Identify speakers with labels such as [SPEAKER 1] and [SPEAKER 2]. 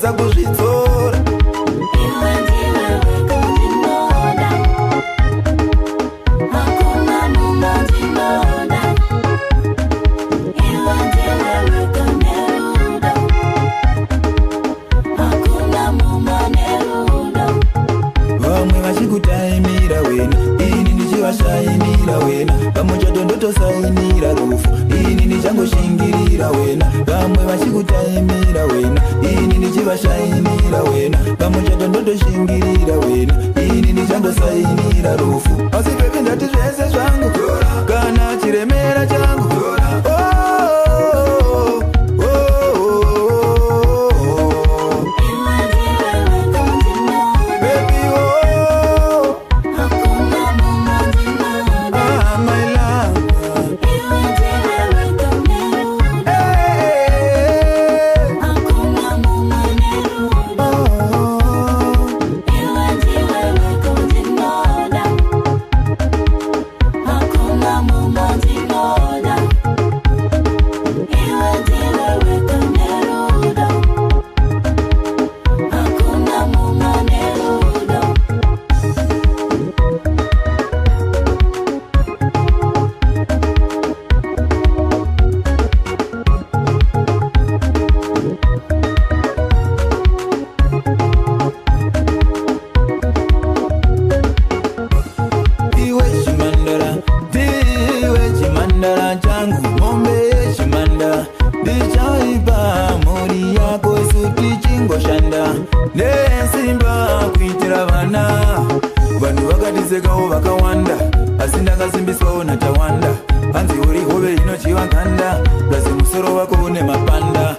[SPEAKER 1] unotadza kuzvidzora.
[SPEAKER 2] Iwe ndiwe wega ndinoda, hakuna mumwe ndinoda. Iwe ndiwe wega nerudo, hakuna mumwe nerudo.
[SPEAKER 1] Vamwe vachikutaimira wena, ini ndichivashainira wena. Pamuchato ndotosainira rufu, ini ndichangoshingirira wena. Vamwe vachikutaimira wena, ini ndichivashainira wena. Pamuchato ndotoshingirira wena, ini ndichangosainira rufu. Asi bebi ndati zvese zvangu, kana chiremera changu.
[SPEAKER 2] Iwe ndiwe wega ndinoda,
[SPEAKER 1] Baby, oh,
[SPEAKER 2] hakuna mumwe ndinoda.
[SPEAKER 1] ah, my love.
[SPEAKER 2] Iwe ndiwe wega nerudo,
[SPEAKER 1] Hey,
[SPEAKER 2] hakuna mumwe nerudo.
[SPEAKER 1] oh.
[SPEAKER 2] Iwe ndiwe wega ndinoda, hakuna mumwe ndinoda. Iwe ndiwe wega nerudo, hakuna mumwe nerudo.
[SPEAKER 1] Iwe chimandara, ndiwe chimandara changu, mombe chimandara. Ndichaipa mhuri yako isu tichingoshanda nesimba kuitira vana. Vanhu vakatisekawo vakawanda, asi ndakasimbiswawo natawanda. Hanzi uri hove inochiva ganda, plasi musoro wako une mapanda.